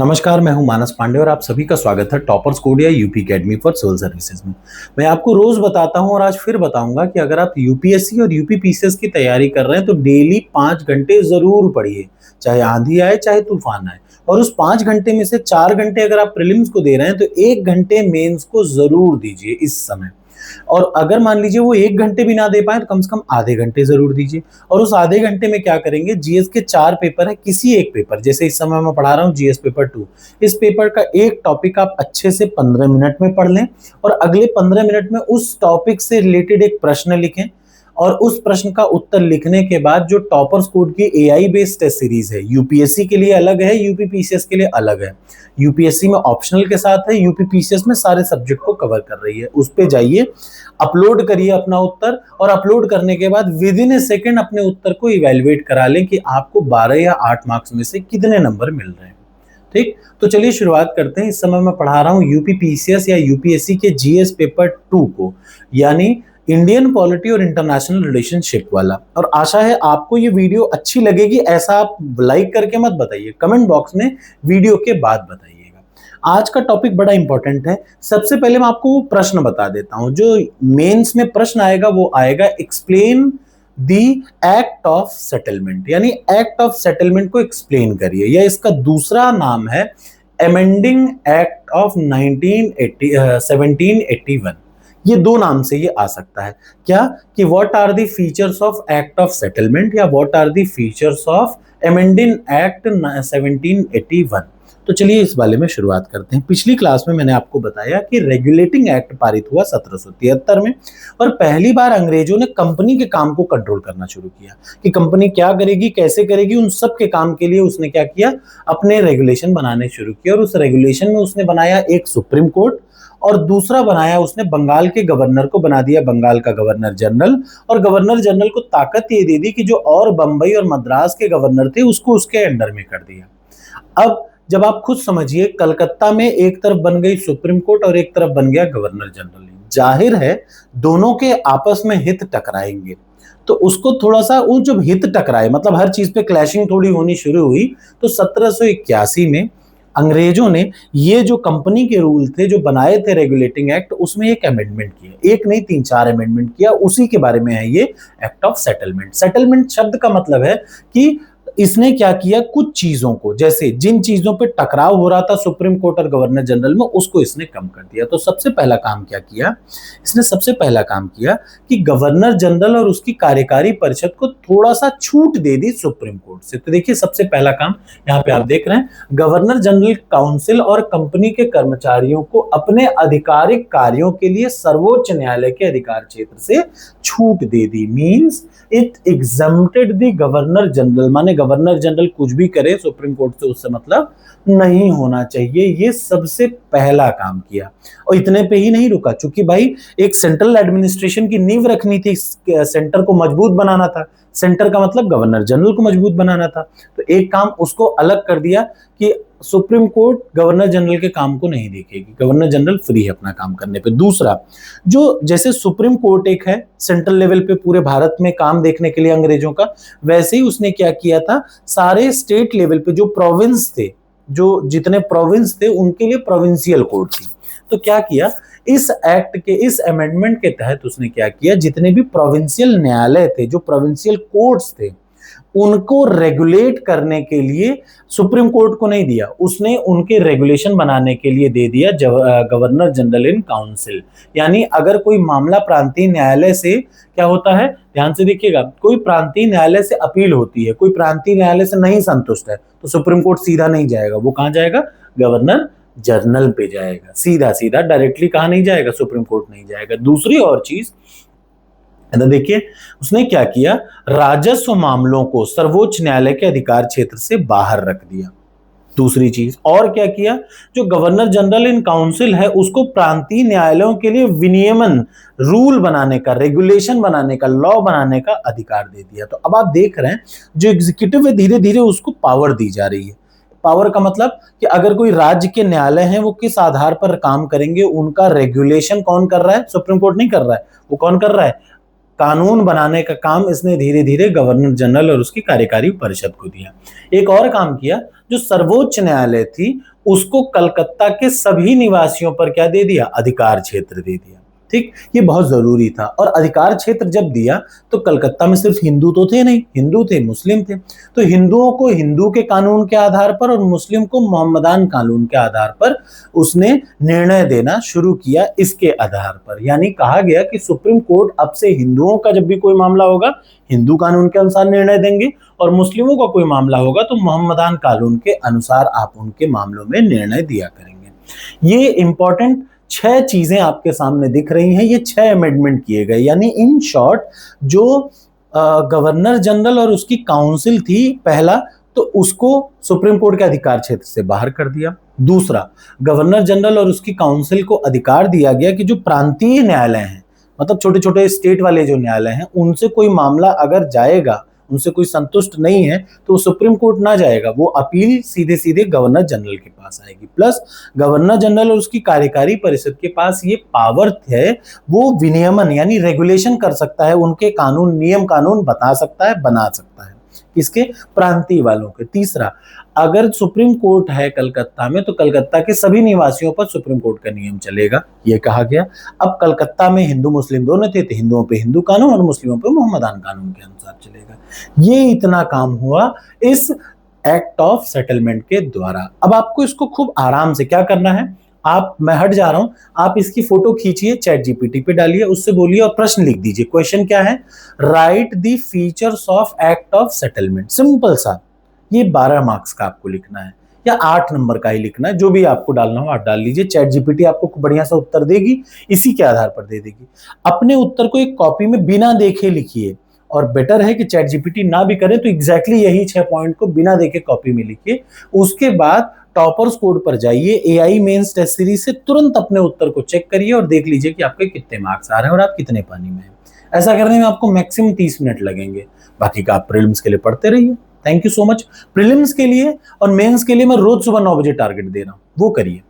नमस्कार, मैं हूं मानस पांडे और आप सभी का स्वागत है टॉपर्स कोड या UP academy for civil services में। मैं आपको रोज बताता हूं और आज फिर बताऊंगा कि अगर आप यूपीएससी और यूपी पीसीएस की तैयारी कर रहे हैं तो डेली 5 घंटे जरूर पढ़िए, चाहे आंधी आए चाहे तूफान आए। और उस 5 घंटे में से 4 घंटे अगर आप प्रीलिम्स को दे रहे हैं तो 1 घंटे मेंस को जरूर दीजिए इस समय। और अगर मान लीजिए वो 1 घंटे भी ना दे पाए तो कम से कम आधे घंटे जरूर दीजिए। और उस आधे घंटे में क्या करेंगे, जीएस के 4 पेपर है, किसी एक पेपर, जैसे इस समय मैं पढ़ा रहा हूँ जीएस पेपर 2, इस पेपर का एक टॉपिक आप अच्छे से 15 मिनट में पढ़ लें और अगले 15 मिनट में उस टॉपिक से रिलेटेड एक प्रश्न लिखें। और उस प्रश्न का उत्तर लिखने के बाद जो टॉपर्स कोड की एआई बेस्ड टेस्ट सीरीज है, यूपीएससी के लिए अलग है, यूपी पीसीएस के लिए अलग है। यूपीएससी में ऑप्शनल के साथ है, यूपी पीसीएस में सारे सब्जेक्ट को कवर कर रही है। उस पे जाइए, अपलोड करिए अपना उत्तर और अपलोड करने के बाद विद इन ए सेकेंड अपने उत्तर को इवेलुएट करा लें कि आपको 12 या 8 मार्क्स में से कितने नंबर मिल रहे हैं। ठीक, तो चलिए शुरुआत करते हैं। इस समय मैं पढ़ा रहा हूं यूपी पीसीएस या यूपीएससी के जीएस पेपर 2 को, यानी इंडियन पॉलिटी और इंटरनेशनल रिलेशनशिप वाला। और आशा है आपको ये वीडियो अच्छी लगेगी। ऐसा आप लाइक करके मत बताइए, कमेंट बॉक्स में वीडियो के बाद बताइएगा। आज का टॉपिक बड़ा इंपॉर्टेंट है। सबसे पहले मैं आपको वो प्रश्न बता देता हूं जो मेंस में प्रश्न आएगा। वो आएगा explain the act of settlement, यानी एक्ट ऑफ सेटलमेंट को एक्सप्लेन करिए, या इसका दूसरा नाम है अमेंडिंग एक्ट ऑफ 1781। ये दो नाम से ये आ सकता है। क्या कि what are the features of act of settlement या what are the features of amending act 1781। तो चलिए इस वाले में शुरुआत करते हैं। पिछली क्लास में मैंने आपको बताया कि रेगुलेटिंग एक्ट पारित हुआ 1773 में और पहली बार अंग्रेजों ने कंपनी के काम को कंट्रोल करना शुरू किया कि कंपनी क्या करेगी, कैसे करेगी, उन सब के काम के लिए उसने क्या किया, अपने रेगुलेशन बनाने शुरू किए। और उस रेगुलेशन में उसने बनाया एक सुप्रीम कोर्ट और दूसरा बनाया उसने बंगाल के गवर्नर को बना दिया बंगाल का गवर्नर जनरल। और गवर्नर जनरल को ताकत ये दे दी कि जो और बंबई और मद्रास के गवर्नर थे उसको उसके अंडर में कर दिया। अब जब आप खुद समझिए, कलकत्ता में एक तरफ बन गई सुप्रीम कोर्ट और एक तरफ बन गया गवर्नर जनरल। जाहिर है दोनों के आपस में हित टकराएंगे, तो उसको थोड़ा सा वो जब हित टकराए, मतलब हर चीज पे क्लैशिंग थोड़ी होनी शुरू हुई, तो 1781 में अंग्रेजों ने ये जो कंपनी के रूल थे जो बनाए थे रेगुलेटिंग एक्ट, उसमें एक अमेंडमेंट किया। एक नहीं 3-4 अमेंडमेंट किया। उसी के बारे में है ये एक्ट ऑफ सेटलमेंट। सेटलमेंट शब्द का मतलब है कि इसने क्या किया, कुछ चीजों को, जैसे जिन चीजों पे टकराव हो रहा था सुप्रीम कोर्ट और गवर्नर जनरल में, उसको इसने कम कर दिया। तो सबसे पहला काम क्या किया इसने, सबसे पहला काम किया कि गवर्नर जनरल और उसकी कार्यकारी परिषद को थोड़ा सा छूट दे दी सुप्रीम कोर्ट से। तो देखिए सबसे पहला काम यहाँ पे आप देख रहे हैं, गवर्नर जनरल काउंसिल और कंपनी के कर्मचारियों को अपने आधिकारिक कार्यों के लिए सर्वोच्च न्यायालय के अधिकार क्षेत्र से छूट दे दी। Means it exempted the governor general, माने गवर्नर जनरल कुछ भी करे सुप्रीम कोर्ट से उससे मतलब नहीं होना चाहिए। ये सबसे पहला काम किया। और इतने पे ही नहीं रुका, क्योंकि भाई एक सेंट्रल एडमिनिस्ट्रेशन की नींव रखनी थी, सेंटर को मजबूत बनाना था। सेंटर का मतलब गवर्नर जनरल को मजबूत बनाना था। तो एक काम उसको अलग कर दिया कि सुप्रीम कोर्ट गवर्नर जनरल के काम को नहीं देखेगी, गवर्नर जनरल फ्री है अपना काम करने पे। दूसरा, जो जैसे सुप्रीम कोर्ट एक है सेंट्रल लेवल पे पूरे भारत में काम देखने के लिए अंग्रेजों का, वैसे ही उसने क्या किया था, सारे स्टेट लेवल पे जो प्रोविंस थे, जो जितने प्रोविंस थे उनके लिए प्रोविंशियल कोर्ट थी। तो क्या किया, इस एक्ट के, इस अमेंडमेंट के तहत उसने क्या किया, जितने भी प्रोविंशियल न्यायालय थे, जो प्रोविंशियल कोर्ट्स थे, उनको रेगुलेट करने के लिए सुप्रीम कोर्ट को नहीं दिया, उसने उनके रेगुलेशन बनाने के लिए दे दिया गवर्नर जनरल इन काउंसिल। यानी अगर कोई मामला प्रांतीय न्यायालय से क्या होता है, ध्यान से देखिएगा, कोई प्रांतीय न्यायालय से अपील होती है, कोई प्रांतीय न्यायालय से नहीं संतुष्ट है, तो सुप्रीम कोर्ट सीधा नहीं जाएगा, वो कहां जाएगा, गवर्नर जनरल पे जाएगा। सीधा सीधा डायरेक्टली कहां नहीं जाएगा, सुप्रीम कोर्ट नहीं जाएगा। दूसरी और चीज देखिए उसने क्या किया, राजस्व मामलों को सर्वोच्च न्यायालय के अधिकार क्षेत्र से बाहर रख दिया। दूसरी चीज और क्या किया, जो गवर्नर जनरल इन काउंसिल है उसको प्रांतीय न्यायालयों के लिए विनियमन, रूल बनाने का, रेगुलेशन बनाने का, लॉ बनाने का अधिकार दे दिया। तो अब आप देख रहे हैं जो एग्जीक्यूटिव है धीरे धीरे उसको पावर दी जा रही है। पावर का मतलब कि अगर कोई राज्य के न्यायालय हैं वो किस आधार पर काम करेंगे, उनका रेगुलेशन कौन कर रहा है, सुप्रीम कोर्ट नहीं कर रहा है, वो कौन कर रहा है, कानून बनाने का काम इसने धीरे धीरे गवर्नर जनरल और उसकी कार्यकारी परिषद को दिया। एक और काम किया, जो सर्वोच्च न्यायालय थी उसको कलकत्ता के सभी निवासियों पर क्या दे दिया, अधिकार क्षेत्र दे दिया। ठीक, ये बहुत जरूरी था। और अधिकार क्षेत्र जब दिया तो कलकत्ता में सिर्फ हिंदू तो थे नहीं, हिंदू थे, मुस्लिम थे, तो हिंदुओं को हिंदू के कानून के आधार पर और मुस्लिम को मोहम्मदान कानून के आधार पर उसने निर्णय देना शुरू किया। इसके आधार पर यानी कहा गया कि सुप्रीम कोर्ट अब से हिंदुओं का जब भी कोई मामला होगा हिंदू कानून के अनुसार निर्णय देंगे, और मुस्लिमों का कोई मामला होगा तो मोहम्मदान कानून के अनुसार आप उनके मामलों में निर्णय दिया करेंगे। ये इंपॉर्टेंट 6 चीजें आपके सामने दिख रही हैं, ये 6 अमेंडमेंट किए गए। यानी इन शॉर्ट जो गवर्नर जनरल और उसकी काउंसिल थी, पहला तो उसको सुप्रीम कोर्ट के अधिकार क्षेत्र से बाहर कर दिया। दूसरा, गवर्नर जनरल और उसकी काउंसिल को अधिकार दिया गया कि जो प्रांतीय न्यायालय हैं, मतलब छोटे छोटे स्टेट वाले जो न्यायालय हैं, उनसे कोई मामला अगर जाएगा, उनसे कोई संतुष्ट नहीं है तो सुप्रीम कोर्ट ना जाएगा, वो अपील सीधे सीधे गवर्नर जनरल के पास आएगी। प्लस गवर्नर जनरल और उसकी कार्यकारी परिषद के पास ये पावर है, वो विनियमन यानी रेगुलेशन कर सकता है, उनके कानून नियम कानून बता सकता है, बना सकता है, किसके, प्रांतीय वालों के। तीसरा, अगर सुप्रीम कोर्ट है कलकत्ता में तो कलकत्ता के सभी निवासियों पर सुप्रीम कोर्ट का नियम चलेगा, ये कहा गया। अब कलकत्ता में हिंदू मुस्लिम दोनों थे, तो हिंदुओं पे हिंदू कानून और मुस्लिमों पे मोहम्मदान कानून के अनुसार चलेगा। ये इतना काम हुआ इस एक्ट ऑफ सेटलमेंट के द्वारा। अब आपको इसको खूब आराम से क्या करना है, मैं हट जा रहा हूं, आप इसकी फोटो खींचिए, चैट जीपीटी पे डालिए, उससे बोलिए और प्रश्न लिख दीजिए। क्वेश्चन क्या है, right the features of act of settlement. Simple सा, ये 12 मार्क्स का आपको लिखना है या 8 नंबर का ही लिखना है, जो भी आपको डालना हो आप डाल लीजिए। चैट जीपीटी आपको बढ़िया सा उत्तर देगी, इसी के आधार पर दे देगी। अपने उत्तर को एक कॉपी में बिना देखे लिखिए, और बेटर है कि चैट जीपीटी ना भी करे तो एग्जैक्टली यही 6 पॉइंट को बिना देखे कॉपी में लिखिए। उसके बाद टॉपर्स कोड पर जाइए, एआई मेंस टेस्ट सीरीज से तुरंत अपने उत्तर को चेक करिए और देख लीजिए कि आपके कितने मार्क्स आ रहे हैं और आप कितने पानी में हैं। ऐसा करने में आपको मैक्सिमम 30 मिनट लगेंगे, बाकी का आप प्रीलिम्स के लिए पढ़ते रहिए। Thank you so much. Prelims के लिए और मेंस के लिए मैं रोज सुबह 9 बजे टारगेट दे रहा हूं, वो करिए।